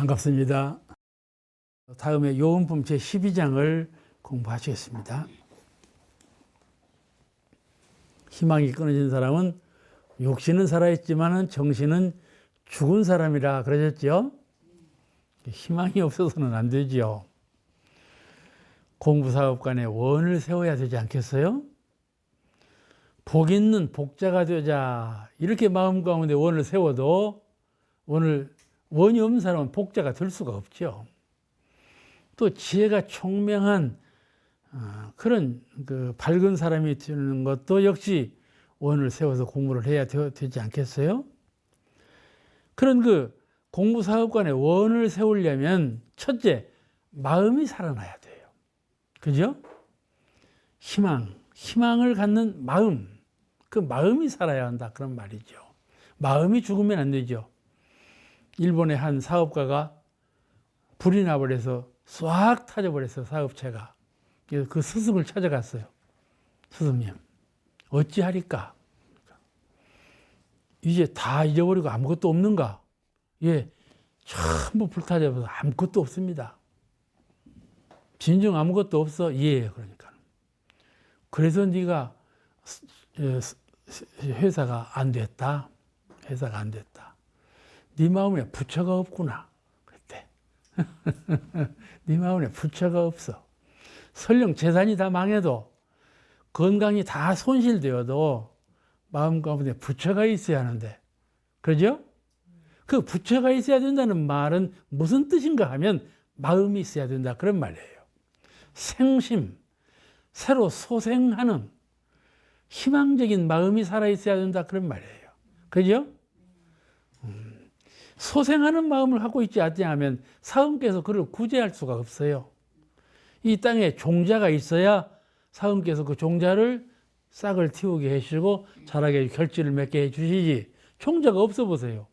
반갑습니다. 다음에 요은품 제12장을 공부하시겠습니다. 희망이 끊어진 사람은 육신은 살아있지만 정신은 죽은 사람이라 그러셨죠? 희망이 없어서는 안 되죠. 공부사업간에 원을 세워야 되지 않겠어요? 복 있는 복자가 되자, 이렇게 마음 가운데 원을 세워도 원이 없는 사람은 복자가 될 수가 없죠. 또 지혜가 총명한 그런 밝은 사람이 되는 것도 역시 원을 세워서 공부를 해야 되지 않겠어요? 그런 공부사업관에 원을 세우려면 첫째, 마음이 살아나야 돼요. 그죠? 희망을 갖는 마음, 그 마음이 살아야 한다, 그런 말이죠. 마음이 죽으면 안 되죠. 일본의 한 사업가가 불이 나버려서 싹 타져버렸어요, 사업체가. 그래서 그 스승을 찾아갔어요. 스승님, 어찌하리까? 이제 다 잊어버리고 아무것도 없는가? 예, 전부 불타져버려서 아무것도 없습니다. 진정 아무것도 없어? 예, 그러니까. 그래서 네가 회사가 안 됐다. 회사가 안 됐다. 네 마음에 부처가 없구나. 그때. 네 마음에 부처가 없어. 설령 재산이 다 망해도, 건강이 다 손실되어도 마음 가운데 부처가 있어야 하는데, 그러죠? 그 부처가 있어야 된다는 말은 무슨 뜻인가 하면 마음이 있어야 된다, 그런 말이에요. 생심, 새로 소생하는 희망적인 마음이 살아있어야 된다, 그런 말이에요. 그죠? 소생하는 마음을 갖고 있지 않으면 사음께서 그를 구제할 수가 없어요. 이 땅에 종자가 있어야 사음께서 그 종자를 싹을 틔우게 해주시고 자라게 결실을 맺게 해주시지, 종자가 없어 보세요.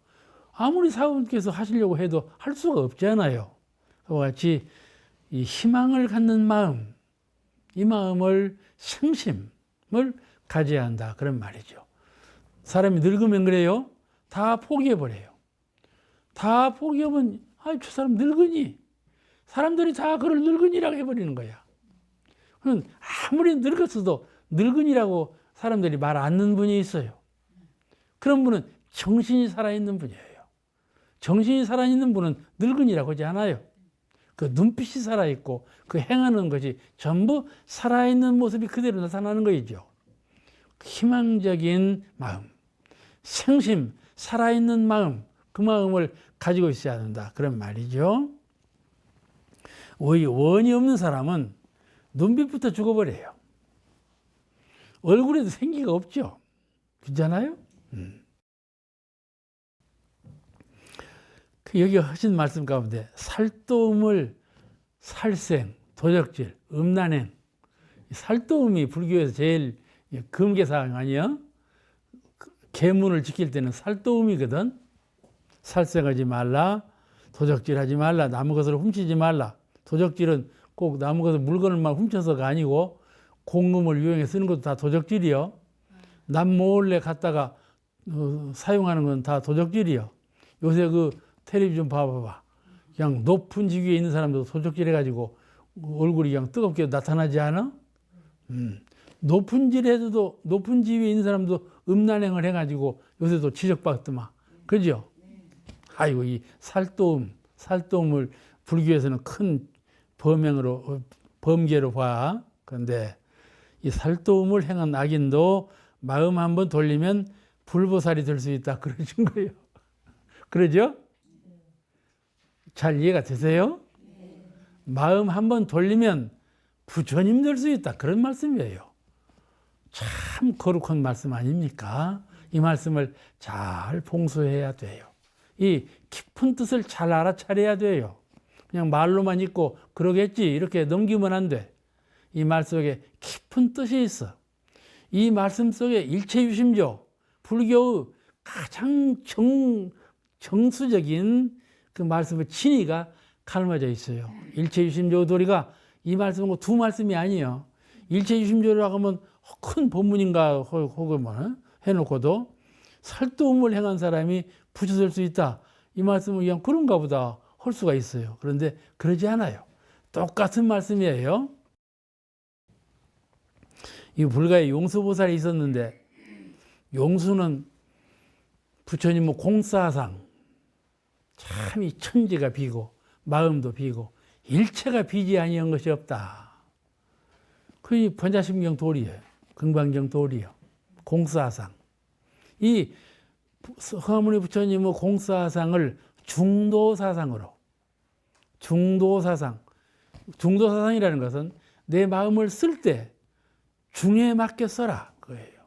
아무리 사음께서 하시려고 해도 할 수가 없잖아요. 그와 같이 이 희망을 갖는 마음, 이 마음을 생심을 가져야 한다, 그런 말이죠. 사람이 늙으면 그래요. 다 포기해버려요. 다 포기하면 저 사람 늙으니, 사람들이 다 그걸 늙은이라고 해버리는 거야. 그럼 아무리 늙었어도 늙은이라고 사람들이 말 안 듣는 분이 있어요. 그런 분은 정신이 살아있는 분이에요. 정신이 살아있는 분은 늙은이라고 하지 않아요. 그 눈빛이 살아있고 그 행하는 것이 전부 살아있는 모습이 그대로 나타나는 거이죠. 희망적인 마음, 생심, 살아있는 마음, 그 마음을 가지고 있어야 한다, 그런 말이죠. 원이 없는 사람은 눈빛부터 죽어버려요. 얼굴에도 생기가 없죠. 그렇잖아요? 여기 하신 말씀 가운데 살도움을 살생, 도적질, 음란행, 살도움이 불교에서 제일 금계사항 아니야? 계문을 지킬 때는 살도움이거든. 살생하지 말라, 도적질하지 말라, 남의 것을 훔치지 말라. 도적질은 꼭 남의 것을 물건을만 훔쳐서가 아니고 공금을 이용해 쓰는 것도 다 도적질이요. 남 몰래 갖다가 사용하는 건 다 도적질이요. 요새 텔레비전 봐봐봐. 그냥 높은 지위에 있는 사람도 도적질 해가지고 얼굴이 그냥 뜨겁게 나타나지 않아? 높은 지위에 있는 사람도 음란행을 해가지고 요새도 지적받더만. 그죠? 아이고, 이 살도움을 불교에서는 큰 범계로 봐. 그런데 이 살도움을 행한 악인도 마음 한번 돌리면 불보살이 될 수 있다, 그러신 거예요. 그러죠? 잘 이해가 되세요? 마음 한번 돌리면 부처님 될 수 있다, 그런 말씀이에요. 참 거룩한 말씀 아닙니까? 이 말씀을 잘 봉수해야 돼요. 이 깊은 뜻을 잘 알아차려야 돼요. 그냥 말로만 있고 그러겠지 이렇게 넘기면 안 돼. 이 말 속에 깊은 뜻이 있어. 이 말씀 속에 일체유심조, 불교의 가장 정수적인 그 말씀의 진의가 가름져 있어요. 일체유심조 도리가 이 말씀은 두 말씀이 아니에요. 일체유심조라고 하면 큰 법문인가 혹은 해놓고도 살도움을 행한 사람이 부처 될 수 있다, 이 말씀은 그냥 그런가 보다 할 수가 있어요. 그런데 그러지 않아요. 똑같은 말씀이에요. 이 불가에 용수보살이 있었는데, 용수는 부처님 공사상, 참 이 천지가 비고 마음도 비고 일체가 비지 아니한 것이 없다. 그 번자심경 도리예요. 금강경 도리요. 공사상. 이 흥화문의 부처님의 공사상을 중도사상으로, 중도사상이라는 것은 내 마음을 쓸 때 중에 맞게 써라 그거예요.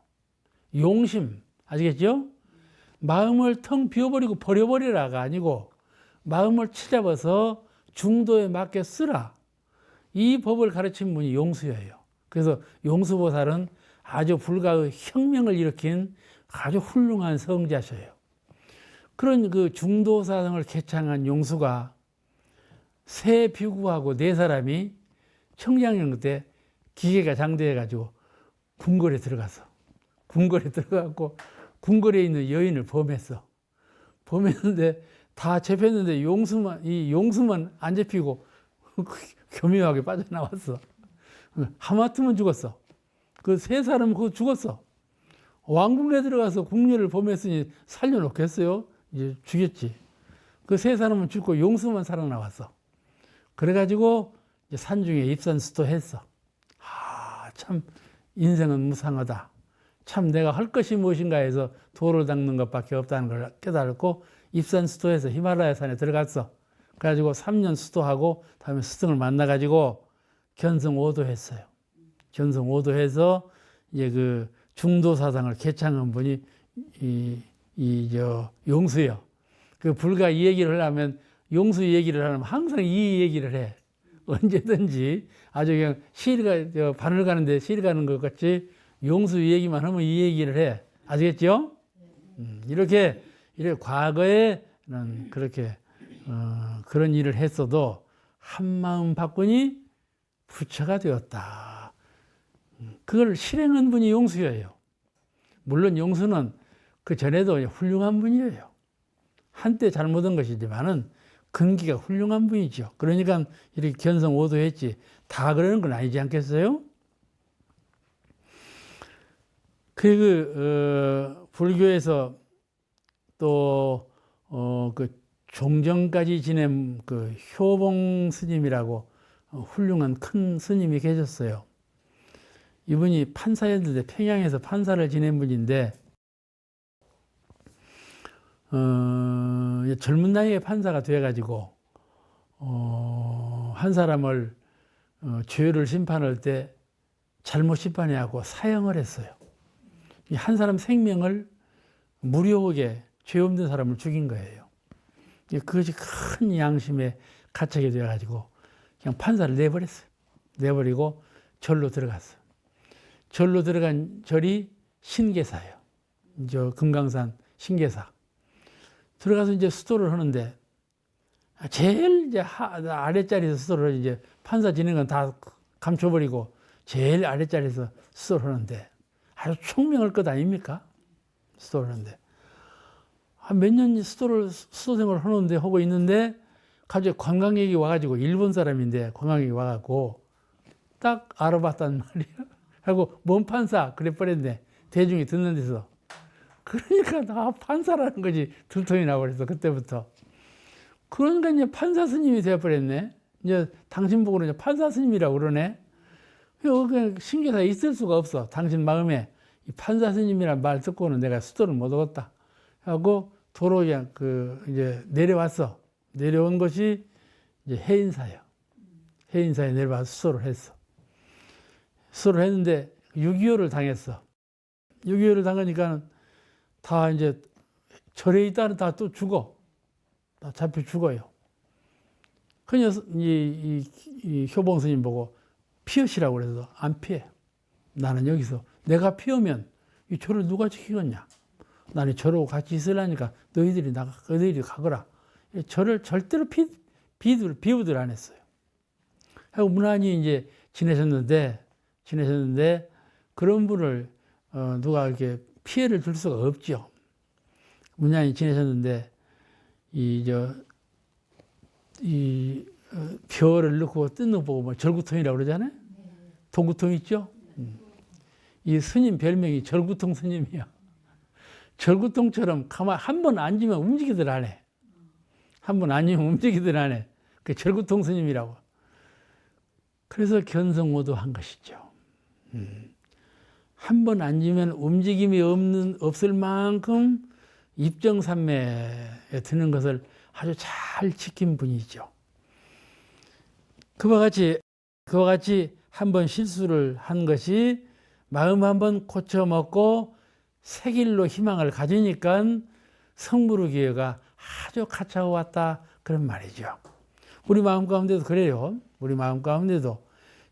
용심 아시겠죠? 마음을 텅 비워버리고 버려버리라가 아니고 마음을 치잡아서 중도에 맞게 쓰라. 이 법을 가르친 분이 용수예요. 그래서 용수보살은 아주 불가의 혁명을 일으킨 아주 훌륭한 성자셔요. 그런 그 중도사상을 개창한 용수가 세 비구하고 네 사람이 청량령 때 기계가 장대해가지고 궁궐에 들어가고 궁궐에 있는 여인을 범했는데 다 잡혔는데 용수만 안 잡히고 교묘하게 빠져나왔어. 하마터면 죽었어. 그 세 사람은 그거 죽었어. 왕궁에 들어가서 궁녀를 범했으니 살려놓겠어요? 이제 죽였지. 그 세 사람은 죽고 용수만 살아나왔어. 그래가지고 이제 산중에 입산수도했어. 참 인생은 무상하다. 참 내가 할 것이 무엇인가 해서 도를 닦는 것밖에 없다는 걸 깨달았고 입산수도해서 히말라야 산에 들어갔어. 그래가지고 3년 수도하고 다음에 스승을 만나가지고 견성오도했어요. 견성오도해서 이제 그 중도사상을 개창한 분이 용수요. 그 불가 이 얘기를 하면 용수 얘기를 하면 항상 이 얘기를 해. 언제든지 아주 그냥 바늘 가는데 실 가는 것 같이 용수 얘기만 하면 이 얘기를 해. 아시겠죠? 이렇게 과거에는 그렇게 그런 일을 했어도 한마음 바꾸니 부처가 되었다. 그걸 실행한 분이 용수예요. 물론 용수는 그 전에도 훌륭한 분이에요. 한때 잘못한 것이지만은 근기가 훌륭한 분이죠. 그러니까 이렇게 견성오도했지. 다 그러는 건 아니지 않겠어요? 불교에서 또 그 종정까지 지낸 그 효봉 스님이라고 훌륭한 큰 스님이 계셨어요. 이분이 판사였는데 평양에서 판사를 지낸 분인데 젊은 나이에 판사가 돼가지고 한 사람을 죄를 심판할 때 잘못 심판해하고 사형을 했어요. 한 사람 생명을 무료하게 죄 없는 사람을 죽인 거예요. 그것이 큰 양심에 갇히게 되어가지고 그냥 판사를 내버렸어요. 내버리고 절로 들어갔어요. 절로 들어간 절이 신계사예요. 저 금강산 신계사. 들어가서 이제 수도를 하는데 제일 이제 아랫자리에서 수도를 이제 판사 지낸 건 다 감춰버리고 제일 아랫자리에서 수도를 하는데 아주 총명할 것 아닙니까? 수도를 하는데 몇 년 수도 생활을 하고 있는데 갑자기 관광객이 와가지고 일본 사람인데 관광객이 와가지고 딱 알아봤단 말이야. 하고 뭔 판사 그래 버렸네. 대중이 듣는 데서. 그러니까 나 판사라는 거지. 들통이 나버렸어 그때부터. 그러니까 이제 판사 스님이 되어버렸네. 이제 당신 보고 이제 판사 스님이라고 그러네. 그냥 신기사에 있을 수가 없어. 당신 마음에 이 판사 스님이란 말 듣고는 내가 수도를 못 얻었다. 하고 도로 그냥 이제 내려왔어. 내려온 것이 이제 해인사예요. 해인사에 내려와서 수도를 했어. 수도를 했는데 6.25를 당했어. 6.25를 당하니까 다 이제 절에 있다는 다 또 죽어. 다 잡혀 죽어요. 그냥 이 효봉 스님 보고 피하시라고 그래서 안 피해. 나는 여기서 내가 피하면 이 절을 누가 지키겠냐. 나는 절하고 같이 있으려니까 너희들이 가거라. 절을 절대로 비부들 안 했어요. 하고 무난히 이제 지내셨는데 그런 분을 누가 이렇게 피해를 줄 수가 없죠. 무난히 지내셨는데 벼를 넣고 뜯는 거 보고 뭐 절구통이라고 그러잖아요. 동구통 있죠? 이 스님 별명이 절구통 스님이야. 절구통처럼 가만 한 번 앉으면 움직이들 안 해. 한 번 앉으면 움직이들 안 해. 그 절구통 스님이라고. 그래서 견성오도한 것이죠. 한 번 앉으면 움직임이 없을 만큼 입정산매에 드는 것을 아주 잘 지킨 분이죠. 그와 같이 한 번 실수를 한 것이 마음 한번 고쳐먹고 새 길로 희망을 가지니까 성부르기회가 아주 가차고 왔다 그런 말이죠. 우리 마음 가운데도 그래요. 우리 마음 가운데도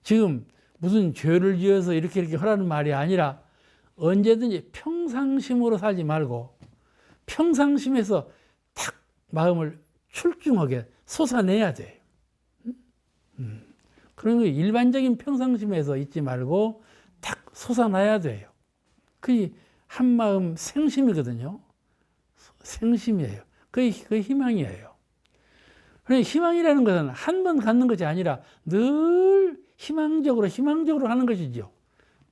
지금 무슨 죄를 지어서 이렇게 하라는 말이 아니라 언제든지 평상심으로 살지 말고 평상심에서 탁 마음을 출중하게 솟아내야 돼요. 그런 거 일반적인 평상심에서 있지 말고 탁 솟아나야 돼요. 그게 한마음 생심이거든요. 생심이에요. 그게 희망이에요. 그러니까 희망이라는 것은 한 번 갖는 것이 아니라 늘 희망적으로 하는 것이죠.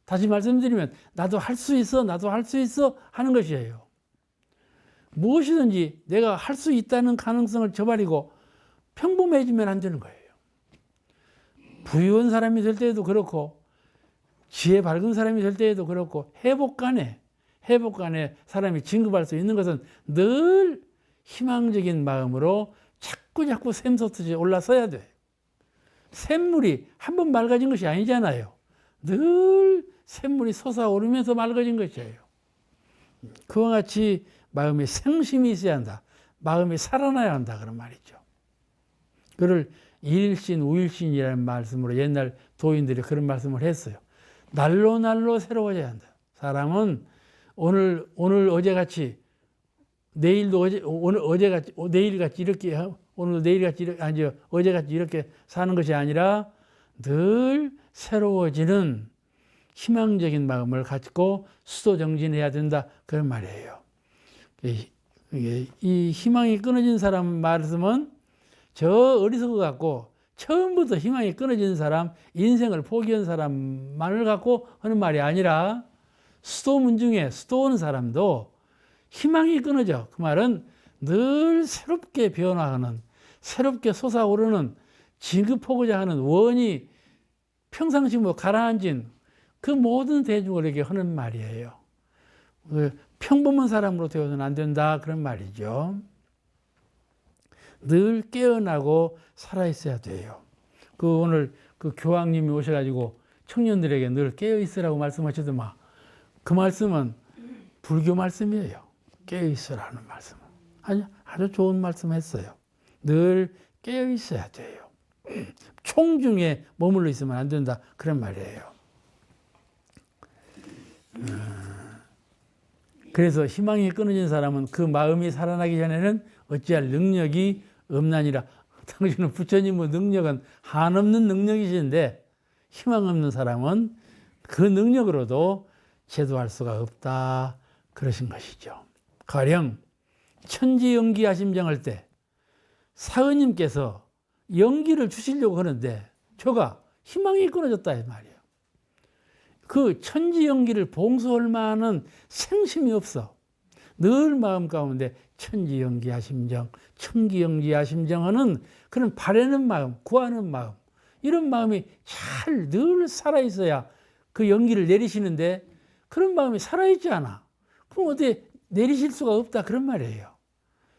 다시 말씀드리면 나도 할 수 있어, 나도 할 수 있어 하는 것이에요. 무엇이든지 내가 할 수 있다는 가능성을 저버리고 평범해지면 안 되는 거예요. 부유한 사람이 될 때에도 그렇고 지혜 밝은 사람이 될 때에도 그렇고 회복간에 사람이 진급할 수 있는 것은 늘 희망적인 마음으로 자꾸 샘솟듯이 올라서야 돼. 샘물이 한 번 맑아진 것이 아니잖아요. 늘 샘물이 솟아오르면서 맑아진 것이에요. 그와 같이 마음에 생심이 있어야 한다. 마음이 살아나야 한다 그런 말이죠. 그를 일신 우일신이라는 말씀으로 옛날 도인들이 그런 말씀을 했어요. 날로 새로워져야 한다. 사람은 오늘 어제같이 내일도 어제같이 내일같이 이렇게 오늘 내일같이 이렇게 아니 어제같이 이렇게 사는 것이 아니라 늘 새로워지는 희망적인 마음을 갖고 수도정진해야 된다 그런 말이에요. 이 희망이 끊어진 사람 말씀은 저 어리석어 갖고 처음부터 희망이 끊어진 사람, 인생을 포기한 사람만을 갖고 하는 말이 아니라 수도문 중에 수도원 사람도 희망이 끊어져. 그 말은 늘 새롭게 변화하는, 새롭게 솟아오르는, 진급하고자 하는 원이 평상심으로 가라앉은 그 모든 대중에게 하는 말이에요. 평범한 사람으로 되어서는 안 된다 그런 말이죠. 늘 깨어나고 살아있어야 돼요. 오늘 교황님이 오셔가지고 청년들에게 늘 깨어있으라고 말씀하시더만 그 말씀은 불교 말씀이에요. 깨어있으라는 말씀은. 아주 좋은 말씀 했어요. 늘 깨어있어야 돼요. 총중에 머물러 있으면 안 된다. 그런 말이에요. 그래서 희망이 끊어진 사람은 그 마음이 살아나기 전에는 어찌할 능력이 없나니라. 당신은 부처님의 능력은 한없는 능력이신데 희망 없는 사람은 그 능력으로도 제도할 수가 없다. 그러신 것이죠. 가령 천지연기 아심정할 때 사은님께서 연기를 주시려고 하는데 저가 희망이 끊어졌다 이 말이에요. 그 천지연기를 봉수할 만한 생심이 없어. 늘 마음 가운데 천지연기 아심정, 천기연기 아심정하는 그런 바라는 마음, 구하는 마음, 이런 마음이 잘 늘 살아있어야 그 연기를 내리시는데 그런 마음이 살아있지 않아. 그럼 어떻게 내리실 수가 없다 그런 말이에요.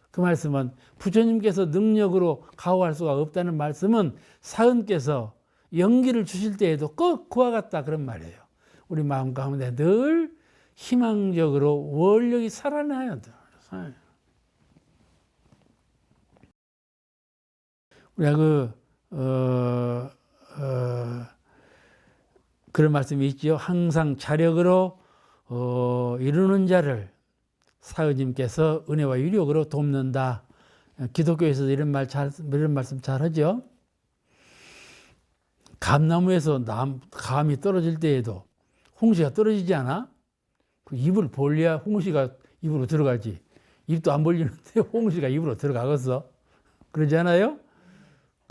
그 말씀은 부처님께서 능력으로 가호할 수가 없다는 말씀은 사은께서 연기를 주실 때에도 꼭 그와 같다 그런 말이에요. 우리 마음 가운데 늘 희망적으로 원력이 살아나야 돼. 우리가 그런 말씀이 있죠. 항상 자력으로 이루는 자를 사의님께서 은혜와 유력으로 돕는다. 기독교에서도 이런 말씀 잘 하죠. 감나무에서 감이 떨어질 때에도 홍시가 떨어지지 않아? 그 입을 벌려야 홍시가 입으로 들어가지. 입도 안 벌리는데 홍시가 입으로 들어가겠어? 그러지 않아요?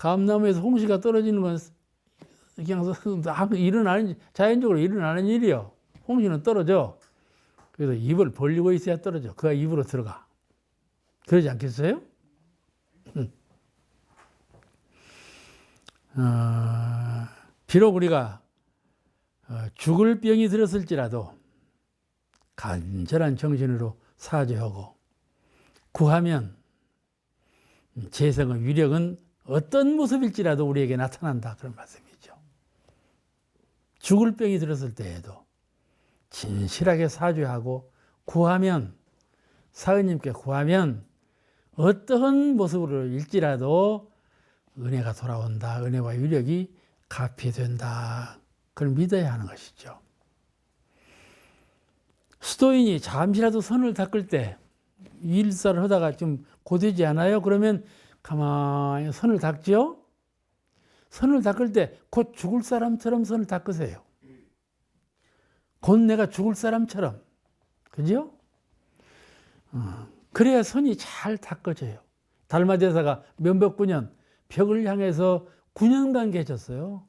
감나무에서 홍시가 떨어지는 건 그냥 일어나는, 자연적으로 일어나는 일이요. 홍시는 떨어져. 그래서 입을 벌리고 있어야 떨어져. 그가 입으로 들어가. 그러지 않겠어요? 비록 우리가 죽을 병이 들었을지라도 간절한 정신으로 사죄하고 구하면 재성의 위력은 어떤 모습일지라도 우리에게 나타난다. 그런 말씀이죠. 죽을 병이 들었을 때에도 진실하게 사죄하고 구하면, 사은님께 구하면 어떠한 모습으로 일지라도 은혜가 돌아온다. 은혜와 위력이 가피된다. 그걸 믿어야 하는 것이죠. 수도인이 잠시라도 선을 닦을 때 일사를 하다가 좀 고되지 않아요? 그러면 가만히 선을 닦죠? 선을 닦을 때 곧 죽을 사람처럼 선을 닦으세요. 곧 내가 죽을 사람처럼. 그죠? 그래야 선이 잘 닦아져요. 달마대사가 면벽9년 벽을 향해서 9년간 계셨어요.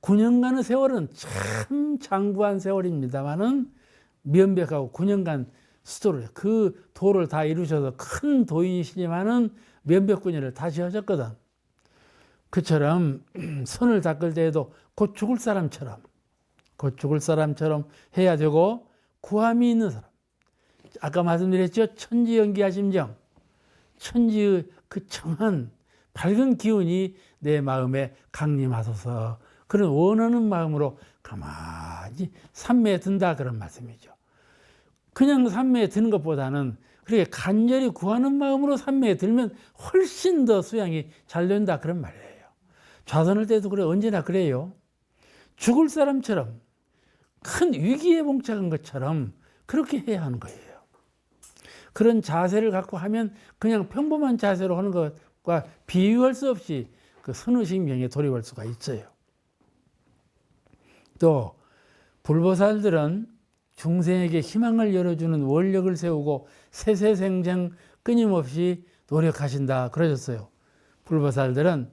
9년간의 세월은 참 장구한 세월입니다만은 면벽하고 9년간 수도를, 그 도를 다 이루셔서 큰 도인이시지만은 면벽9년을 다시 하셨거든. 그처럼 선을 닦을 때에도 곧 죽을 사람처럼 해야 되고, 구함이 있는 사람. 아까 말씀드렸죠? 천지연기하심정. 천지의 그 청한 밝은 기운이 내 마음에 강림하소서. 그런 원하는 마음으로 가만히 삼매에 든다. 그런 말씀이죠. 그냥 삼매에 드는 것보다는 그렇게 간절히 구하는 마음으로 삼매에 들면 훨씬 더 수양이 잘 된다. 그런 말이에요. 좌선할 때도 그래, 언제나 그래요. 죽을 사람처럼, 큰 위기에 봉착한 것처럼 그렇게 해야 하는 거예요. 그런 자세를 갖고 하면 그냥 평범한 자세로 하는 것과 비유할 수 없이 그 선의식명에 돌입할 수가 있어요. 또 불보살들은 중생에게 희망을 열어주는 원력을 세우고 세세생생 끊임없이 노력하신다 그러셨어요. 불보살들은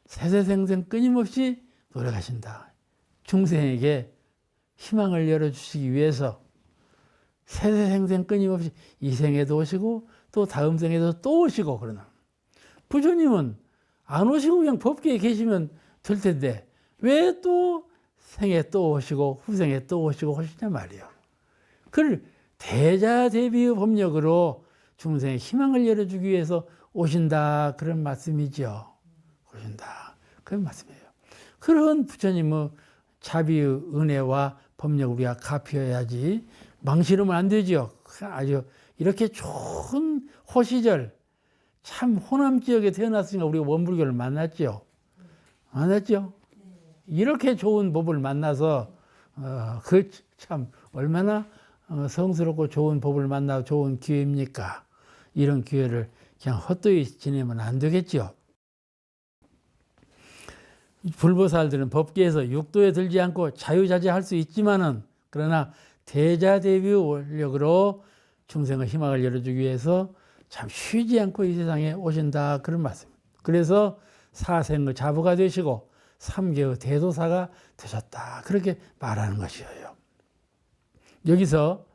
세세생생 끊임없이 노력하신다. 중생에게 희망을 열어주시기 위해서 세세생생 끊임없이 이 생에도 오시고 또 다음 생에도 또 오시고. 그러나 부처님은 안 오시고 그냥 법계에 계시면 될 텐데 왜 또 생에 또 오시고 후생에 또 오시고 하시냐 말이에요. 그걸 대자대비의 법력으로 중생의 희망을 열어주기 위해서 오신다. 그런 말씀이죠. 오신다. 그런 말씀이에요. 그런 부처님의 자비의 은혜와 법력을 우리가 갚아야지 망치르면 안 되죠. 아주 이렇게 좋은 호시절, 참 호남 지역에 태어났으니까 우리가 원불교를 만났죠. 만났죠. 이렇게 좋은 법을 만나서 그 참 얼마나 성스럽고 좋은 법을 만나고 좋은 기회입니까? 이런 기회를 그냥 헛되이 지내면 안 되겠죠. 불보살들은 법계에서 육도에 들지 않고 자유자재할 수 있지만은, 그러나 대자대비 원력으로 중생의 희망을 열어주기 위해서 참 쉬지 않고 이 세상에 오신다. 그런 말씀입니다. 그래서 사생의 자부가 되시고 3계의 대도사가 되셨다. 그렇게 말하는 것이에요. 여기서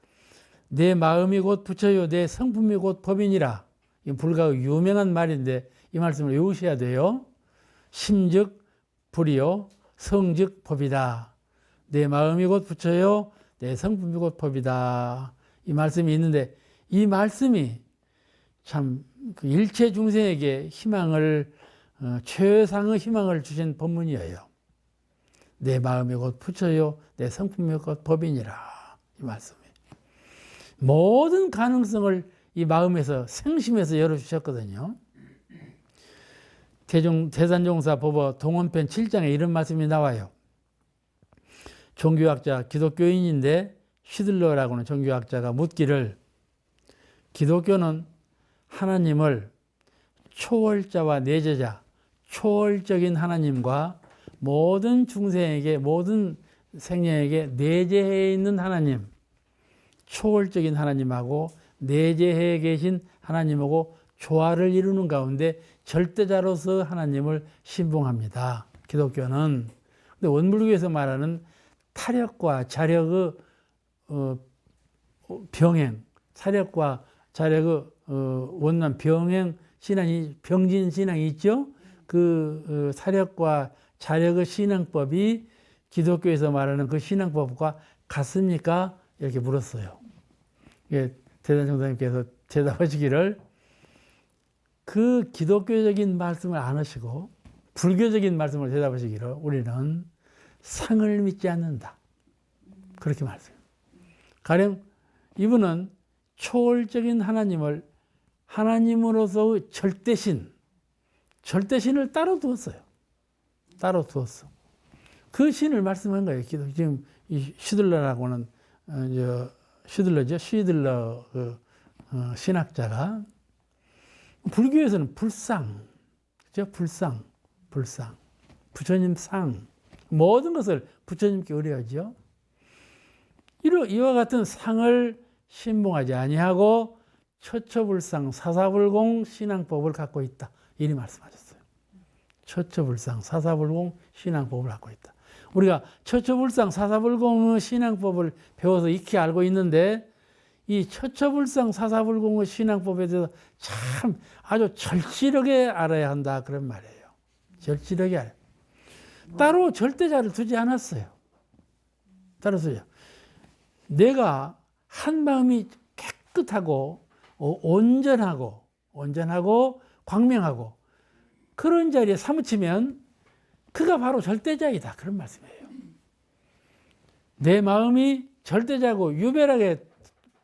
내 마음이 곧 부처요 내 성품이 곧 법이니라. 이 불가 유명한 말인데 이 말씀을 외우셔야 돼요. 심즉 불이요 성즉 법이다. 내 마음이 곧 부처요 내 성품이 곧 법이다. 이 말씀이 있는데 이 말씀이 참 일체 중생에게 희망을 최상의 희망을 주신 법문이에요. 내 마음이 곧 부처요 내 성품이 곧 법이니라. 이 말씀이 모든 가능성을 이 마음에서 생심에서 열어주셨거든요. 대산종사 법어 동원편 7장에 이런 말씀이 나와요. 종교학자 기독교인인데 시들러라고 하는 종교학자가 묻기를, 기독교는 하나님을 초월자와 내재자, 초월적인 하나님과 모든 중생에게, 모든 생명에게 내재해 있는 하나님, 초월적인 하나님하고 내재해 계신 하나님하고 조화를 이루는 가운데 절대자로서 하나님을 신봉합니다. 기독교는. 근데 원불교에서 말하는 타력과 자력의 병행, 타력과 자력의 원난 병행 신앙이, 병진 신앙이 있죠. 그 타력과 자력의 신앙법이 기독교에서 말하는 그 신앙법과 같습니까? 이렇게 물었어요. 대단 총사님께서 대답하시기를, 그 기독교적인 말씀을 안 하시고 불교적인 말씀을 대답하시기를, 우리는 상을 믿지 않는다. 그렇게 말씀해요. 가령 이분은 초월적인 하나님을, 하나님으로서의 절대신을 따로 두었어요. 따로 두었어. 그 신을 말씀한 거예요. 지금 이 슈들러라고는 슈들러죠. 슈들러 신학자가, 불교에서는 불상, 그죠? 불상, 부처님 상, 모든 것을 부처님께 의뢰하죠. 이와 같은 상을 신봉하지 아니하고 처처불상 사사불공 신앙법을 갖고 있다. 이리 말씀하셨어요. 처처불상 사사불공 신앙법을 갖고 있다. 우리가 처처불상 사사불공의 신앙법을 배워서 익히 알고 있는데, 이 처처불상 사사불공의 신앙법에 대해서 참 아주 절실하게 알아야 한다, 그런 말이에요. 절실하게 알아요. 따로 절대자를 두지 않았어요. 따로 두지. 내가 한 마음이 깨끗하고 온전하고 광명하고 그런 자리에 사무치면 그가 바로 절대자이다, 그런 말씀이에요. 내 마음이 절대자고 유별하게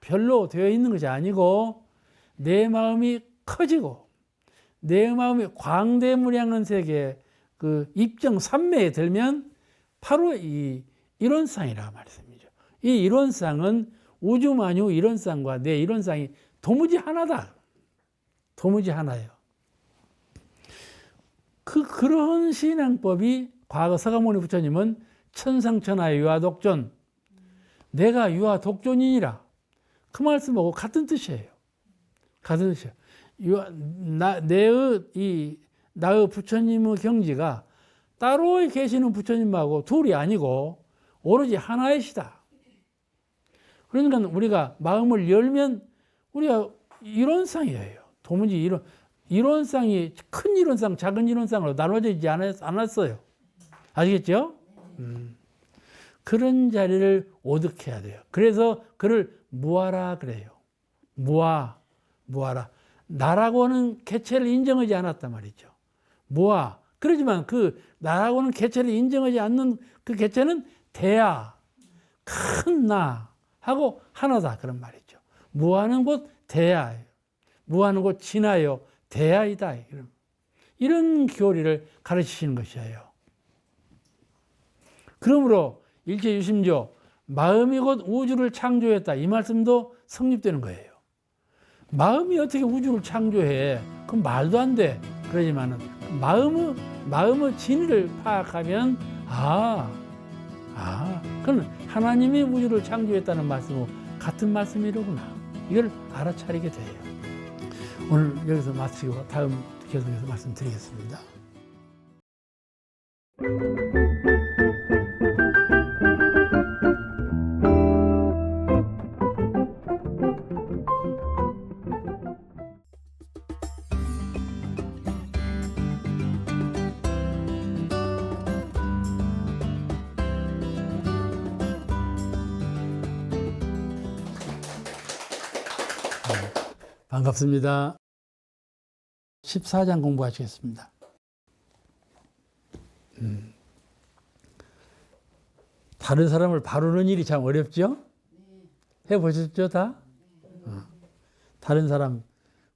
별로 되어 있는 것이 아니고, 내 마음이 커지고 내 마음이 광대무량한 세계 그 입정 삼매에 들면 바로 이 이론상이라 말씀이죠. 이 이론상은 우주만유 이론상과 내 이론상이 도무지 하나다. 도무지 하나예요. 그런 신앙법이, 과거 서가모니 부처님은 천상천하의 유아독존, 내가 유아독존이니라, 그 말씀하고 같은 뜻이에요. 같은 뜻이에요. 나의 부처님의 경지가 따로 계시는 부처님하고 둘이 아니고 오로지 하나이시다. 그러니까 우리가 마음을 열면 우리가 이론상이에요. 도무지 이론상이 큰 이론상, 작은 이론상으로 나눠져 있지 않았어요. 아시겠죠? 그런 자리를 오득해야 돼요. 그래서 그를 무아라 그래요. 무아라. 나라고는 개체를 인정하지 않았단 말이죠. 무아. 그러지만 그 나라고는 개체를 인정하지 않는 그 개체는 대야, 큰 나하고 하나다, 그런 말이죠. 무아는 곧 대야예요. 무아는 곧 진하여 대야이다. 이런 교리를 가르치시는 것이에요. 그러므로 일체유심조, 마음이 곧 우주를 창조했다, 이 말씀도 성립되는 거예요. 마음이 어떻게 우주를 창조해? 그건 말도 안 돼. 그러지만은 마음의 진리를 파악하면 그건 하나님이 우주를 창조했다는 말씀하고 같은 말씀이로구나, 이걸 알아차리게 돼요. 오늘 여기서 마치고 다음 계속해서 말씀드리겠습니다. 반갑습니다. 14장 공부하시겠습니다. 다른 사람을 바르는 일이 참 어렵죠? 해보셨죠, 다? 다른 사람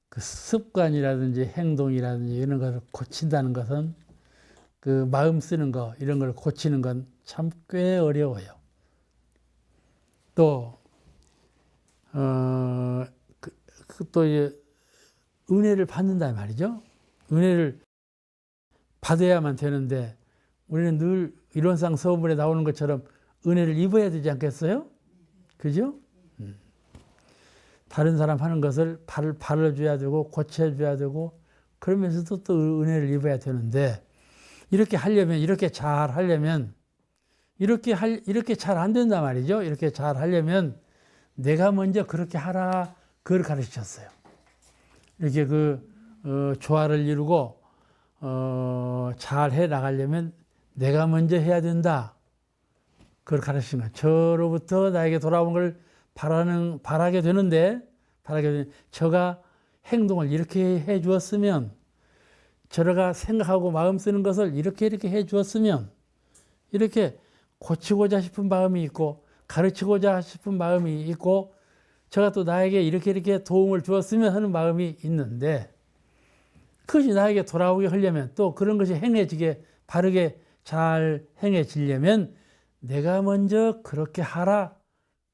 그 습관이라든지 행동이라든지 이런 것을 고친다는 것은, 그 마음 쓰는 거, 이런 걸 고치는 건 참 꽤 어려워요. 또, 또 이제 은혜를 받는다 말이죠. 은혜를 받아야만 되는데, 우리는 늘 이론상 서문에 나오는 것처럼 은혜를 입어야 되지 않겠어요? 그죠? 다른 사람 하는 것을 발라줘야 되고, 고쳐줘야 되고, 그러면서도 또 은혜를 입어야 되는데, 이렇게 하려면, 이렇게 잘 하려면, 이렇게 잘 안 된단 말이죠. 이렇게 잘 하려면 내가 먼저 그렇게 하라, 그걸 가르치셨어요. 이렇게 조화를 이루고, 잘 해 나가려면 내가 먼저 해야 된다. 그걸 가르치신 거예요. 저로부터 나에게 돌아오는 걸 바라게 되는데, 저가 행동을 이렇게 해 주었으면, 저가 생각하고 마음 쓰는 것을 이렇게 해 주었으면, 이렇게 고치고자 싶은 마음이 있고, 가르치고자 싶은 마음이 있고, 저가 또 나에게 이렇게 도움을 주었으면 하는 마음이 있는데, 그것이 나에게 돌아오게 하려면, 또 그런 것이 행해지게, 바르게 잘 행해지려면 내가 먼저 그렇게 하라,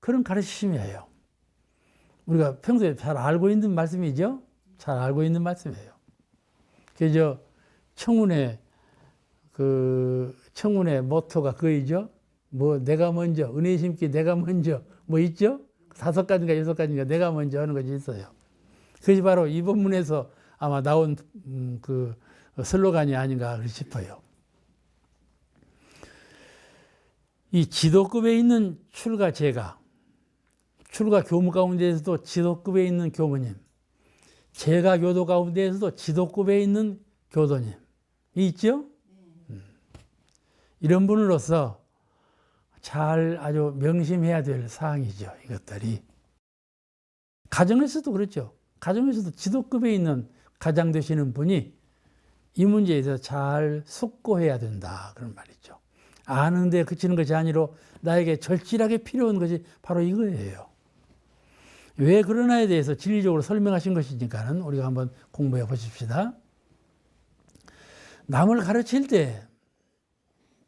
그런 가르치심이에요. 우리가 평소에 잘 알고 있는 말씀이죠. 잘 알고 있는 말씀이에요. 그저 청운의 모토가 그이죠. 뭐 내가 먼저, 은혜 심기 내가 먼저, 뭐 있죠? 5가지인가 6가지인가 내가 먼저 하는 것이 있어요. 그것이 바로 이 본문에서 아마 나온 그 슬로건이 아닌가 싶어요. 이 지도급에 있는 출가 제가, 출가 교무 가운데에서도 지도급에 있는 교무님, 제가 교도 가운데에서도 지도급에 있는 교도님, 이 있죠? 이런 분으로서 잘 아주 명심해야 될 사항이죠. 이것들이. 가정에서도 그렇죠. 가정에서도 지도급에 있는 가장 되시는 분이 이 문제에 대해서 잘 숙고해야 된다. 그런 말이죠. 아는데 그치는 것이 아니라 나에게 절실하게 필요한 것이 바로 이거예요. 왜 그러나에 대해서 진리적으로 설명하신 것이니까는 우리가 한번 공부해 보십시다. 남을 가르칠 때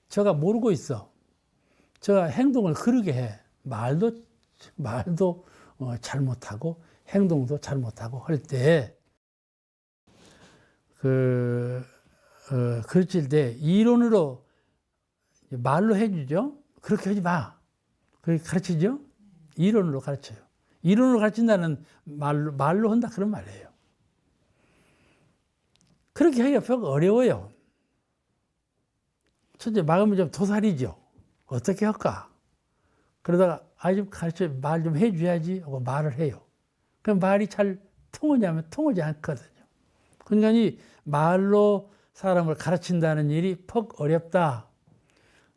저가 모르고 있어. 저가 행동을 그르게 해. 말도 잘못하고 행동도 잘못하고 할 때 가르칠 때 이론으로 말로 해주죠. 그렇게 하지 마. 그렇게 가르치죠. 이론으로 가르쳐요. 이론으로 가르친다는 말로 한다 그런 말이에요. 그렇게 하기가 벽 어려워요. 첫째 마음이 좀 도살이죠. 어떻게 할까? 그러다가 좀 가르쳐 말 좀 해줘야지 하고 말을 해요. 그럼 말이 잘 통하냐면 통하지 않거든요. 그러니까 이 말로 사람을 가르친다는 일이 퍽 어렵다.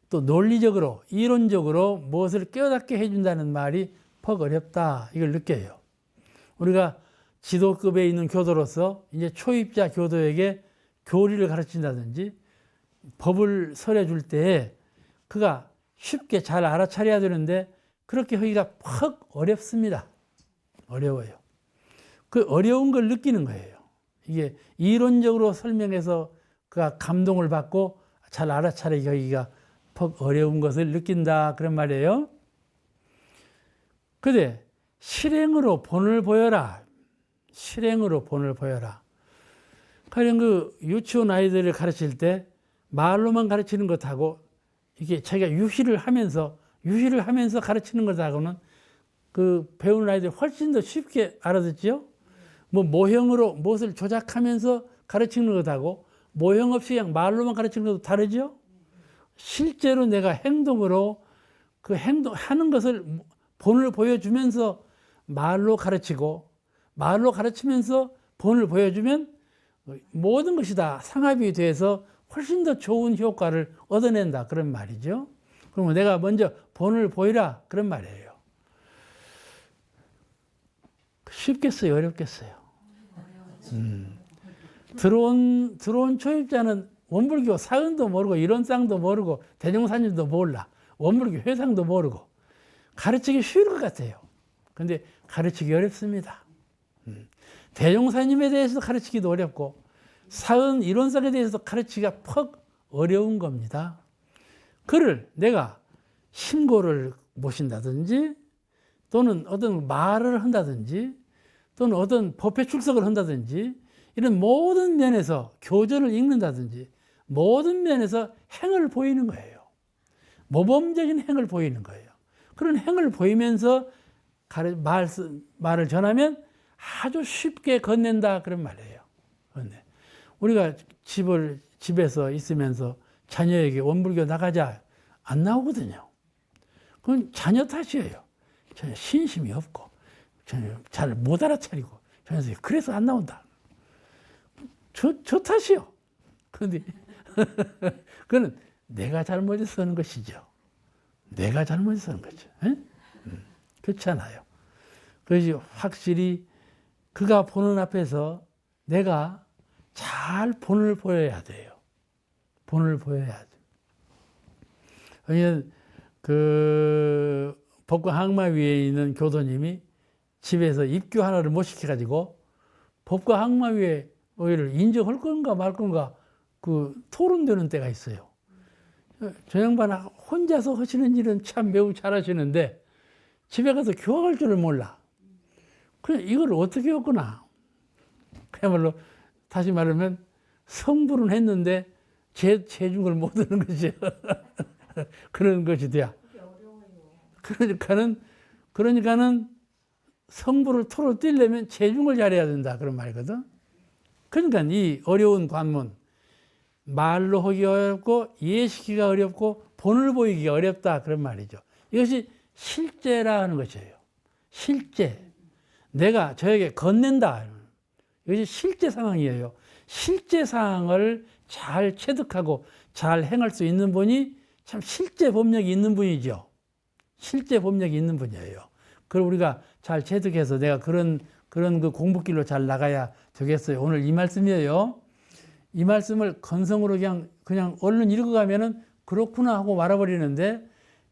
또 논리적으로 이론적으로 무엇을 깨닫게 해준다는 말이 퍽 어렵다. 이걸 느껴요. 우리가 지도급에 있는 교도로서 이제 초입자 교도에게 교리를 가르친다든지 법을 설해줄 때 그가 쉽게 잘 알아차려야 되는데 그렇게 하기가 퍽 어렵습니다. 어려워요. 그 어려운 걸 느끼는 거예요. 이게 이론적으로 설명해서 그가 감동을 받고 잘 알아차리게 하기가 퍽 어려운 것을 느낀다. 그런 말이에요. 근데 실행으로 본을 보여라. 실행으로 본을 보여라. 가령 그 유치원 아이들을 가르칠 때 말로만 가르치는 것하고 이게 자기가 유희를 하면서 가르치는 것하고는 그 배우는 아이들이 훨씬 더 쉽게 알아듣죠. 뭐 모형으로 무엇을 조작하면서 가르치는 것하고 모형 없이 그냥 말로만 가르치는 것도 다르죠. 실제로 내가 행동으로 그 행동하는 것을 본을 보여주면서 말로 가르치고 말로 가르치면서 본을 보여주면 모든 것이 다 상합이 돼서 훨씬 더 좋은 효과를 얻어낸다. 그런 말이죠. 그러면 내가 먼저 본을 보이라. 그런 말이에요. 쉽겠어요? 어렵겠어요? 들어온 초입자는 원불교 사은도 모르고 이론상도 모르고 대종사님도 몰라. 원불교 회상도 모르고 가르치기 쉬울 것 같아요. 근데 가르치기 어렵습니다. 대종사님에 대해서 가르치기도 어렵고 사은 이론상에 대해서 가르치기가 퍽 어려운 겁니다. 그를 내가 신고를 모신다든지 또는 어떤 말을 한다든지 또는 어떤 법회 출석을 한다든지 이런 모든 면에서 교전을 읽는다든지 모든 면에서 행을 보이는 거예요. 모범적인 행을 보이는 거예요. 그런 행을 보이면서 말을 전하면 아주 쉽게 건넨다. 그런 말이에요. 우리가 집에서 있으면서 자녀에게 원불교 나가자 안 나오거든요. 그건 자녀 탓이에요. 전혀 신심이 없고 전혀 잘 못 알아차리고 전혀 그래서 안 나온다. 저 탓이요. 그런데 그거는 내가 잘못해서 하는 것이죠. 내가 잘못해서 하는 거죠. 그렇잖아요. 그래서 확실히 그가 보는 앞에서 내가 잘 본을 보여야 돼요. 본을 보여야 돼. 왜냐면 법과 항마위에 있는 교도님이 집에서 입교 하나를 못 시켜가지고 법과 항마위에 를 인정할 건가 말 건가 토론되는 때가 있어요. 저 양반 혼자서 하시는 일은 참 매우 잘하시는데 집에 가서 교화할 줄을 몰라. 그래 이걸 어떻게 했구나. 그야말로 다시 말하면 성불은 했는데 재중을 못 하는 거죠. 그런 것이 돼야. 그러니까는 성불을 토로 띄려면 재중을 잘해야 된다 그런 말이거든. 그러니까 이 어려운 관문, 말로 하기 어렵고 이해시키기가 어렵고 본을 보이기가 어렵다 그런 말이죠. 이것이 실제라 하는 것이에요. 실제. 내가 저에게 건넨다. 이것이 실제 상황이에요. 실제 상황을 잘 체득하고 잘 행할 수 있는 분이 참 실제 법력이 있는 분이죠. 실제 법력이 있는 분이에요. 그걸 우리가 잘 체득해서 내가 그런 그 공부길로 잘 나가야 되겠어요. 오늘 이 말씀이에요. 이 말씀을 건성으로 그냥 얼른 읽어가면은 그렇구나 하고 말아버리는데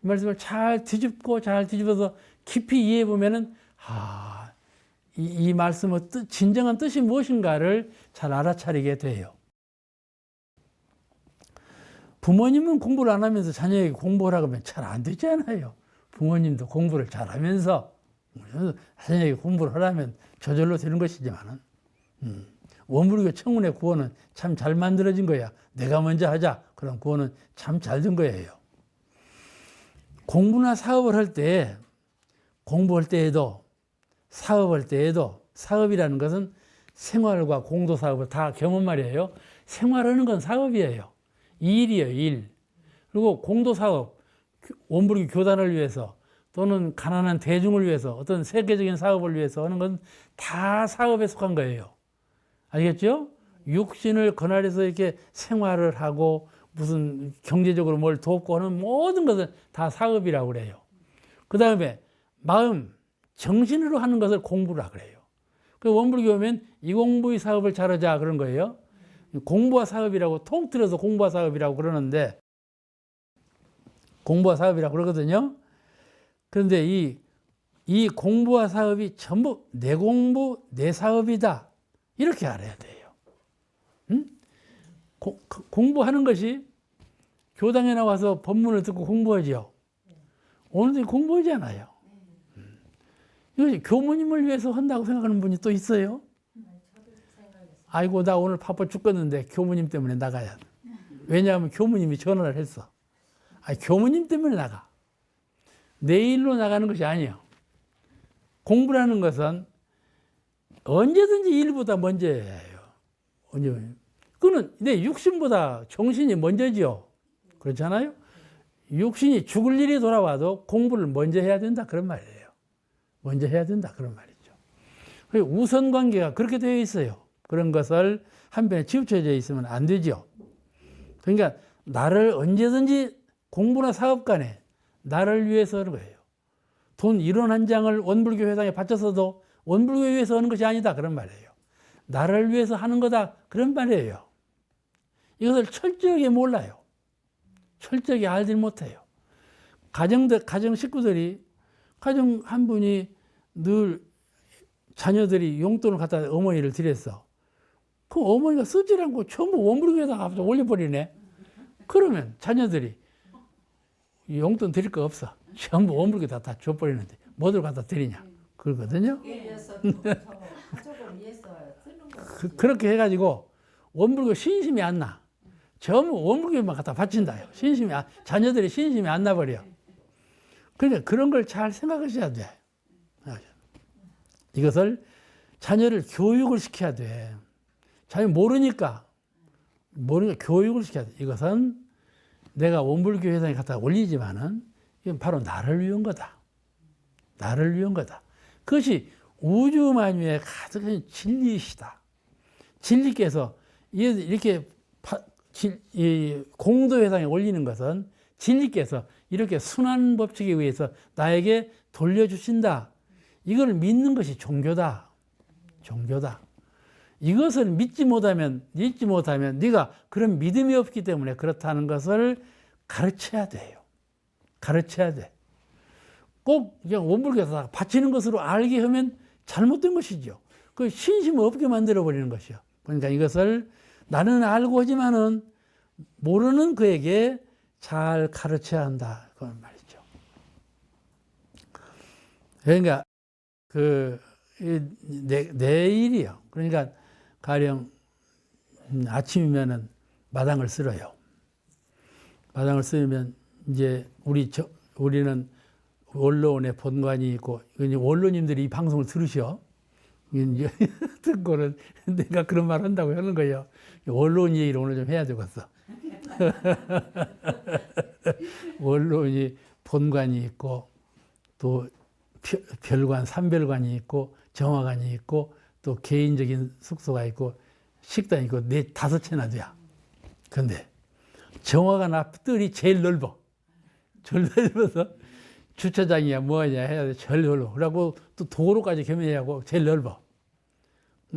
이 말씀을 잘 뒤집어서 깊이 이해해 보면은 이 말씀의 진정한 뜻이 무엇인가를 잘 알아차리게 돼요. 부모님은 공부를 안 하면서 자녀에게 공부하라고 하면 잘 안 되잖아요. 부모님도 공부를 잘하면서 자녀에게 공부를 하라면 저절로 되는 것이지만은 원불교 청운의 구호는 참 잘 만들어진 거야. 내가 먼저 하자. 그런 구호는 참 잘 된 거예요. 공부나 사업을 할 때, 공부할 때에도, 사업할 때에도, 사업이라는 것은 생활과 공도사업을 다 겸한 말이에요. 생활하는 건 사업이에요. 일이에요, 일. 그리고 공도사업, 원불교 교단을 위해서 또는 가난한 대중을 위해서 어떤 세계적인 사업을 위해서 하는 건 다 사업에 속한 거예요. 알겠죠? 육신을 권할해서 이렇게 생활을 하고 무슨 경제적으로 뭘 돕고 하는 모든 것은 다 사업이라고 그래요. 그 다음에 마음, 정신으로 하는 것을 공부라 그래요. 그 원불교 오면 이공부의 사업을 잘하자 그런 거예요. 공부와 사업이라고 통틀어서 공부와 사업이라고 그러는데 공부와 사업이라고 그러거든요. 그런데 이 공부와 사업이 전부 내 공부, 내 사업이다. 이렇게 알아야 돼요. 공부하는 것이 교당에 나와서 법문을 듣고 공부하죠. 오늘도 공부하잖아요. 이것이 교무님을 위해서 한다고 생각하는 분이 또 있어요. 아이고 나 오늘 바빠 죽겠는데 교무님 때문에 나가야 돼. 왜냐하면 교무님이 전화를 했어. 교무님 때문에 나가. 내 일로 나가는 것이 아니에요. 공부라는 것은 언제든지 일보다 먼저예요. 그거는 내 육신보다 정신이 먼저지요. 그렇잖아요. 육신이 죽을 일이 돌아와도 공부를 먼저 해야 된다 그런 말이에요. 먼저 해야 된다 그런 말이죠. 우선 관계가 그렇게 되어 있어요. 그런 것을 한편에 치우쳐져 있으면 안 되죠. 그러니까 나를 언제든지 공부나 사업 간에 나를 위해서 하는 거예요. 돈 1원 한 장을 원불교 회당에 바쳐서도 원불교에 위해서 하는 것이 아니다 그런 말이에요. 나를 위해서 하는 거다 그런 말이에요. 이것을 철저하게 몰라요. 철저하게 알지 못해요. 가정 식구들이 가정 한 분이 늘 자녀들이 용돈을 갖다 어머니를 드렸어. 그 어머니가 쓰질 않고 전부 원불교에다가 올려버리네. 그러면 자녀들이 용돈 드릴 거 없어. 전부 원불교에다 다 줘버리는데 뭐들 갖다 드리냐. 그러거든요. 그렇게 해가지고 원불교 신심이 안 나. 전부 원불교만 갖다 바친다요. 자녀들이 신심이 안 나버려. 그러니까 그런 걸 잘 생각하셔야 돼. 이것을 자녀를 교육을 시켜야 돼. 자녀 모르니까 모르는 교육을 시켜야 돼. 이것은 내가 원불교 회상에 갖다 올리지만은 이건 바로 나를 위한 거다. 나를 위한 거다. 그것이 우주 만유의 가득한 진리이시다. 진리께서 이렇게 공도 회상에 올리는 것은 진리께서 이렇게 순환 법칙에 의해서 나에게 돌려주신다. 이걸 믿는 것이 종교다. 종교다. 이것을 믿지 못하면 네가 그런 믿음이 없기 때문에 그렇다는 것을 가르쳐야 돼요. 가르쳐야 돼. 꼭 그냥 원불교에서 바치는 것으로 알게 하면 잘못된 것이죠. 그 신심 없게 만들어 버리는 것이요. 그러니까 이것을 나는 알고 하지만은 모르는 그에게 잘 가르쳐야 한다. 그런 말이죠. 그러니까 내일이요. 그러니까 가령 아침이면은 마당을 쓸어요. 마당을 쓰면 이제 우리는 원로원의 본관이 있고, 원로님들이 이 방송을 들으셔. 이제 듣고는 내가 그런 말 한다고 하는 거예요. 원로원 얘기를 오늘 좀 해야 되겠어. 원로원이 본관이 있고, 또 별관, 삼별관이 있고, 정화관이 있고, 또 개인적인 숙소가 있고, 식당이 있고, 다섯 채나 돼야. 근데 정화관 앞 뜰이 제일 넓어. 제일 넓어서 주차장이야 뭐하냐 해야 돼. 제일 넓어. 그러고 또 도로까지 겸해야 하고 제일 넓어.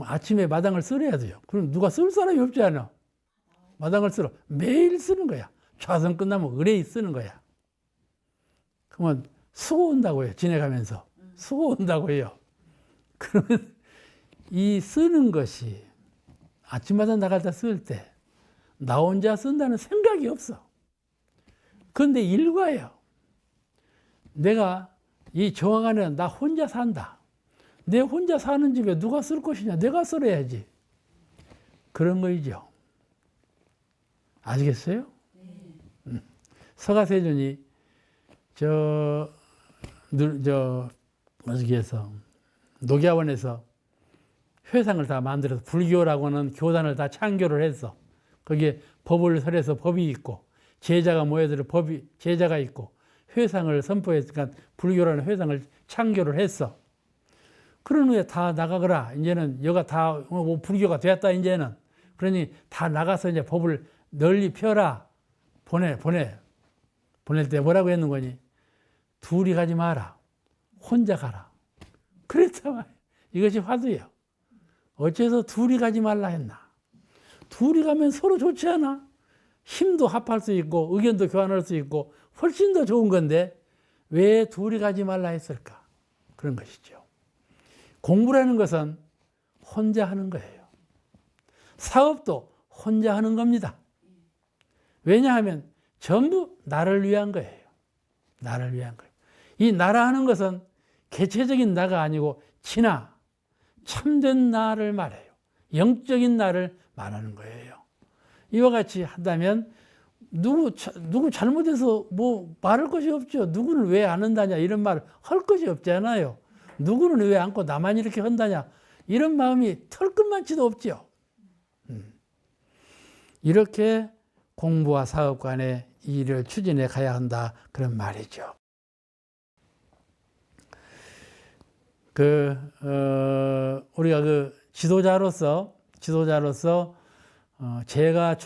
아침에 마당을 쓸어야 돼요. 그럼 누가 쓸 사람이 없지 않아. 마당을 쓸어. 매일 쓰는 거야. 좌선 끝나면 의뢰이 쓰는 거야. 그러면 수고 온다고 해요. 지내가면서. 수고 온다고 해요. 그러면 이 쓰는 것이 아침마다 나갈 때 쓸 때 나 혼자 쓴다는 생각이 없어. 그런데 일과예요. 내가 이 정화관에 나 혼자 산다. 내 혼자 사는 집에 누가 쓸 것이냐? 내가 쓸어야지. 그런 거이죠. 아시겠어요? 서가세존이 어디에서 녹야원에서 회상을 다 만들어서 불교라고 하는 교단을 다 창교를 했어. 거기에 법을 설해서 법이 있고 제자가 모여들어 제자가 있고 회상을 선포했으니까 불교라는 회상을 창교를 했어. 그런 후에 다 나가거라. 이제는 여가 다 불교가 되었다. 이제는 그러니 다 나가서 이제 법을 널리 펴라. 보낼 때 뭐라고 했는 거니? 둘이 가지 마라. 혼자 가라. 그랬단 말이야. 이것이 화두예요. 어째서 둘이 가지 말라 했나? 둘이 가면 서로 좋지 않아? 힘도 합할 수 있고 의견도 교환할 수 있고 훨씬 더 좋은 건데 왜 둘이 가지 말라 했을까? 그런 것이죠. 공부라는 것은 혼자 하는 거예요. 사업도 혼자 하는 겁니다. 왜냐하면 전부 나를 위한 거예요. 나를 위한 거예요. 이 나라 하는 것은 개체적인 나가 아니고 진화, 참된 나를 말해요. 영적인 나를 말하는 거예요. 이와 같이 한다면 누구 잘못해서 뭐 말할 것이 없죠. 누구는 왜 안 한다냐 이런 말 할 것이 없잖아요. 누구는 왜 안고 나만 이렇게 한다냐 이런 마음이 털끝만치도 없죠. 이렇게 공부와 사업 간의 일을 추진해 가야 한다 그런 말이죠. 우리가 지도자로서 제가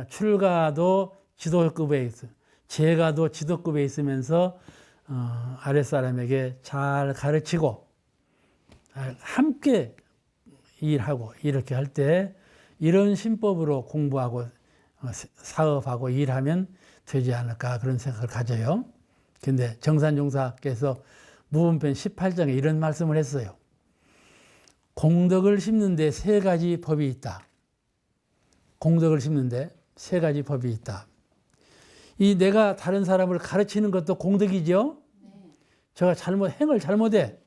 출가도 지도급에 있어. 제가도 지도급에 있으면서 아랫사람에게 잘 가르치고 함께 일하고 이렇게 할 때 이런 신법으로 공부하고 사업하고 일하면 되지 않을까 그런 생각을 가져요. 근데 정산종사께서 무분편 18장에 이런 말씀을 했어요. 공덕을 심는데 세 가지 법이 있다. 공덕을 심는데 세 가지 법이 있다. 이 내가 다른 사람을 가르치는 것도 공덕이죠. 제가 행을 잘못해.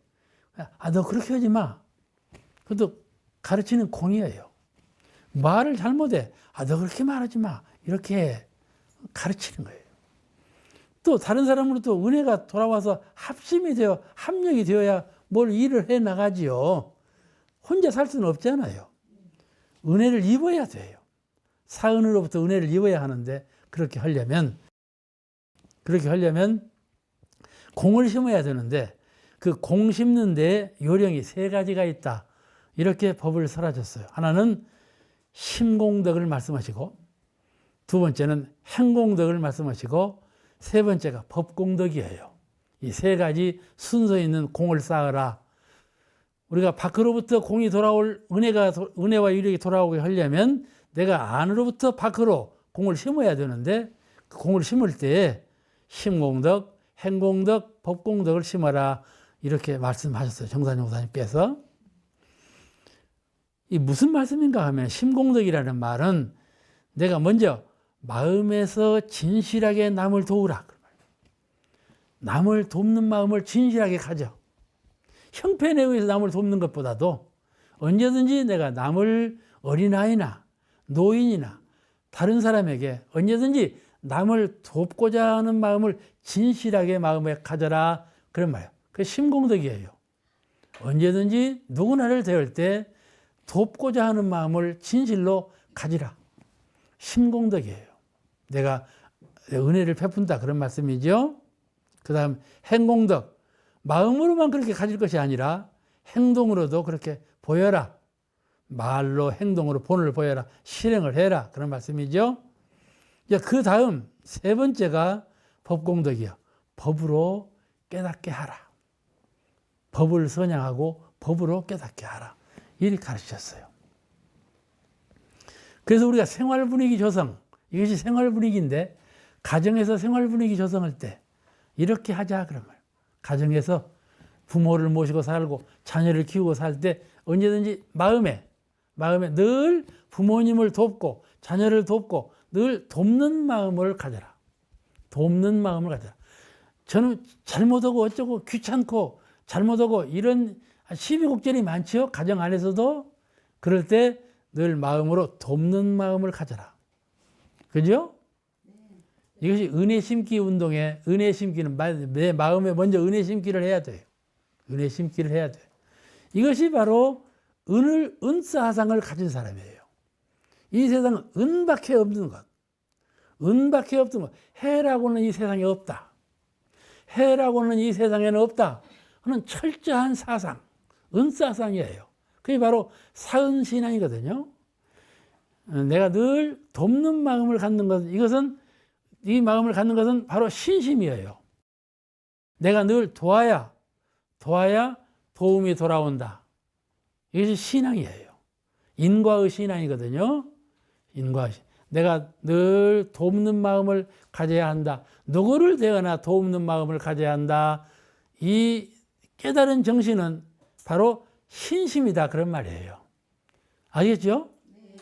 너 그렇게 하지 마. 그것도 가르치는 공이에요. 말을 잘못해. 너 그렇게 말하지 마. 이렇게 가르치는 거예요. 또 다른 사람으로 또 은혜가 돌아와서 합력이 되어야 뭘 일을 해 나가지요. 혼자 살 수는 없잖아요. 은혜를 입어야 돼요. 사은으로부터 은혜를 입어야 하는데 그렇게 하려면 공을 심어야 되는데 그 공 심는 데 요령이 세 가지가 있다. 이렇게 법을 설하셨어요. 하나는 심공덕을 말씀하시고, 두 번째는 행공덕을 말씀하시고, 세 번째가 법공덕이에요. 이 세 가지 순서 있는 공을 쌓으라. 우리가 밖으로부터 공이 돌아올 은혜와 유력이 돌아오게 하려면 내가 안으로부터 밖으로 공을 심어야 되는데 그 공을 심을 때 심공덕, 행공덕, 법공덕을 심어라. 이렇게 말씀하셨어요. 정산용사님께서. 이 무슨 말씀인가 하면 심공덕이라는 말은 내가 먼저 마음에서 진실하게 남을 도우라. 남을 돕는 마음을 진실하게 가져. 형편에 의해서 남을 돕는 것보다도 언제든지 내가 남을 어린아이나 노인이나 다른 사람에게 언제든지 남을 돕고자 하는 마음을 진실하게 마음에 가져라. 그런 말이에요. 그 심공덕이에요. 언제든지 누구나를 대할 때 돕고자 하는 마음을 진실로 가지라. 심공덕이에요. 내가 은혜를 베푼다 그런 말씀이죠. 그 다음 행공덕. 마음으로만 그렇게 가질 것이 아니라 행동으로도 그렇게 보여라. 말로 행동으로 본을 보여라. 실행을 해라. 그런 말씀이죠. 그 다음 세 번째가 법공덕이요. 법으로 깨닫게 하라. 법을 선양하고 법으로 깨닫게 하라. 이렇게 가르치셨어요. 그래서 우리가 생활 분위기 조성, 이것이 생활 분위기인데 가정에서 생활 분위기 조성할 때 이렇게 하자 그런 거예요. 가정에서 부모를 모시고 살고 자녀를 키우고 살 때 언제든지 마음에 늘 부모님을 돕고 자녀를 돕고 늘 돕는 마음을 가져라. 돕는 마음을 가져라. 저는 잘못하고 어쩌고 귀찮고 잘못하고 이런 시비곡절이 많지요. 가정 안에서도. 그럴 때 늘 마음으로 돕는 마음을 가져라. 그죠? 이것이 은혜 심기 운동에, 은혜 심기는 내 마음에 먼저 은혜 심기를 해야 돼요. 은혜 심기를 해야 돼요. 이것이 바로 은사상을 가진 사람이에요. 이 세상은 은밖에 없는 것. 은밖에 없는 것. 해라고는 이 세상에 없다. 해라고는 이 세상에는 없다. 하는 철저한 사상, 은사상이에요. 그게 바로 사은신앙이거든요. 내가 늘 돕는 마음을 갖는 것, 이 마음을 갖는 것은 바로 신심이에요. 내가 늘 도와야 도움이 돌아온다. 이것이 신앙이에요. 인과의 신앙이거든요. 인과의 신앙. 내가 늘 돕는 마음을 가져야 한다. 누구를 대하나 돕는 마음을 가져야 한다. 이 깨달은 정신은 바로 신심이다. 그런 말이에요. 알겠죠?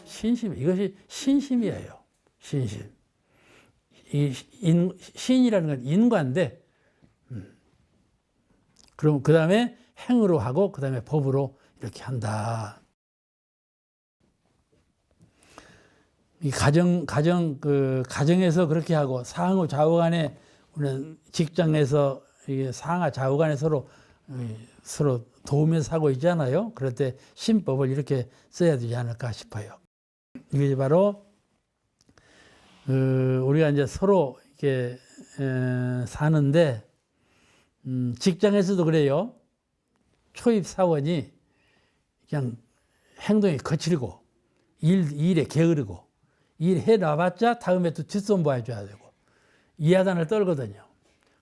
신심. 이것이 신심이에요. 신심. 신이라는 건 인과인데, 그럼 그 다음에 행으로 하고, 그 다음에 법으로 이렇게 한다. 이 가정에서 그렇게 하고, 상하 좌우 간에, 우리는 직장에서 상하 좌우 간에 서로 도우면서 하고 있잖아요. 그럴 때 신법을 이렇게 써야 되지 않을까 싶어요. 이게 바로, 우리가 이제 서로 이렇게 사는데, 직장에서도 그래요. 초입 사원이 그냥 행동이 거칠고, 일에 게으르고, 일해 놔봤자 다음에 또 뒷손 봐줘야 되고, 이하단을 떨거든요.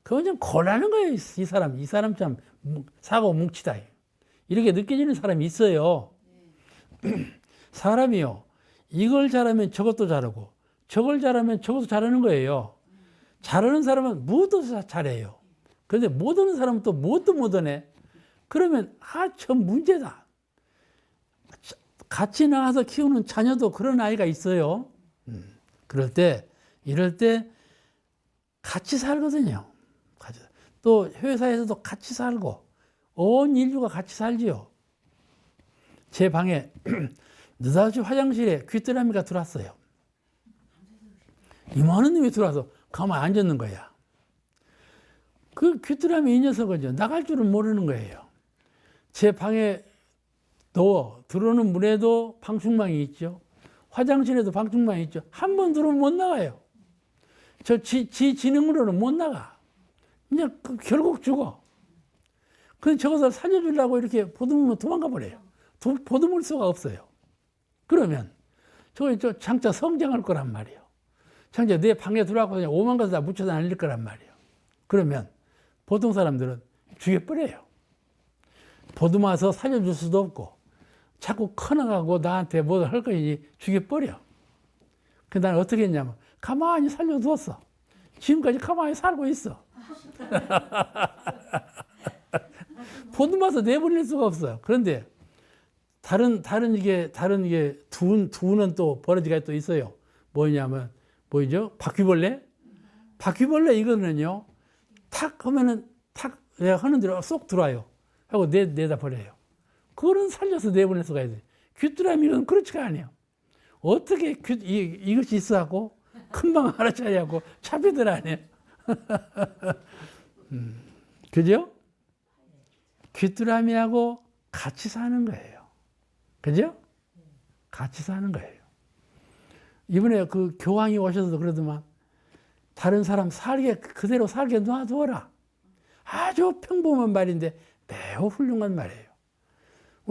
그건 좀 곤란한 거예요. 이 사람 참 사고 뭉치다. 이렇게 느껴지는 사람이 있어요. 사람이요. 이걸 잘하면 저것도 잘하고, 저걸 잘하면 저것도 잘하는 거예요. 잘하는 사람은 무엇도 잘해요. 그런데 못하는 사람은 또 무엇도 못하네. 그러면 참 문제다. 같이 나가서 키우는 자녀도 그런 아이가 있어요. 이럴 때 같이 살거든요. 또 회사에서도 같이 살고 온 인류가 같이 살지요. 제 방에 느닷없이 화장실에 귀뚜라미가 들어왔어요. 이만한 놈이 들어와서 가만히 앉았는 거야. 그 귀뚜라미 이 녀석은 나갈 줄은 모르는 거예요. 제 방에 들어오는 문에도 방충망이 있죠. 화장실에도 방충망 있죠. 한 번 들어오면 못 나가요. 지 지능으로는 못 나가. 그냥 결국 죽어. 근데 저것을 살려주려고 이렇게 보듬으면 도망가 버려요. 보듬을 수가 없어요. 그러면 저거 장차 성장할 거란 말이에요. 장차 내 방에 들어와서 그냥 오만 가지 다 묻혀서 날릴 거란 말이에요. 그러면 보통 사람들은 죽여버려요. 보듬어서 살려줄 수도 없고 자꾸 커나가고 나한테 뭐 할 거니 죽여버려. 그래서 나는 어떻게 했냐면 가만히 살려두었어. 지금까지 가만히 살고 있어. 보듬어서 내보낼 수가 없어요. 그런데 다른 이게 두는 또 버러지가 또 있어요. 뭐냐면 뭐죠? 바퀴벌레? 바퀴벌레 이거는요. 탁 하면은 탁 내가 하는 대로 쏙 들어와요. 하고 내다 버려요. 그거는 살려서 내보낼 수가 있어요. 귀뚜라미는 그렇지가 않아요. 어떻게 이것이 있어갖고 금방 알아차리고 잡히들 안 해요. 그죠? 귀뚜라미하고 같이 사는 거예요. 그죠? 같이 사는 거예요. 이번에 그 교황이 오셔서도 그러더만 다른 사람 그대로 살게 놔두어라. 아주 평범한 말인데 매우 훌륭한 말이에요.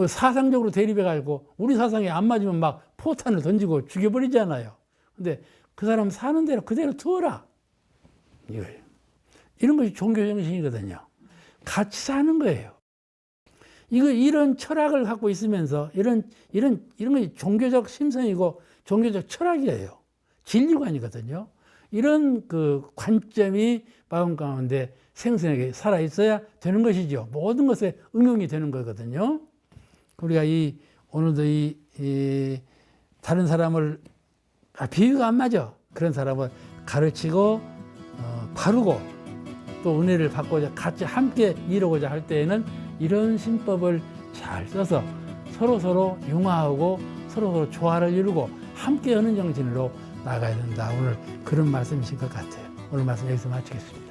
사상적으로 대립해가지고 우리 사상에 안 맞으면 막 포탄을 던지고 죽여버리잖아요. 근데 그 사람 사는 대로 그대로 두어라. 이거예요. 이런 것이 종교 정신이거든요. 같이 사는 거예요. 이런 철학을 갖고 있으면서 이런 것이 종교적 심성이고 종교적 철학이에요. 진리관이거든요. 이런 그 관점이 마음 가운데 생생하게 살아 있어야 되는 것이죠. 모든 것에 응용이 되는 거거든요. 우리가 오늘도 다른 사람을 비유가 안 맞아. 그런 사람을 가르치고 바르고 또 은혜를 받고자 같이 함께 이루고자 할 때에는 이런 신법을 잘 써서 서로 융화하고 서로 조화를 이루고 함께 하는 정신으로 나가야 된다. 오늘 그런 말씀이신 것 같아요. 오늘 말씀 여기서 마치겠습니다.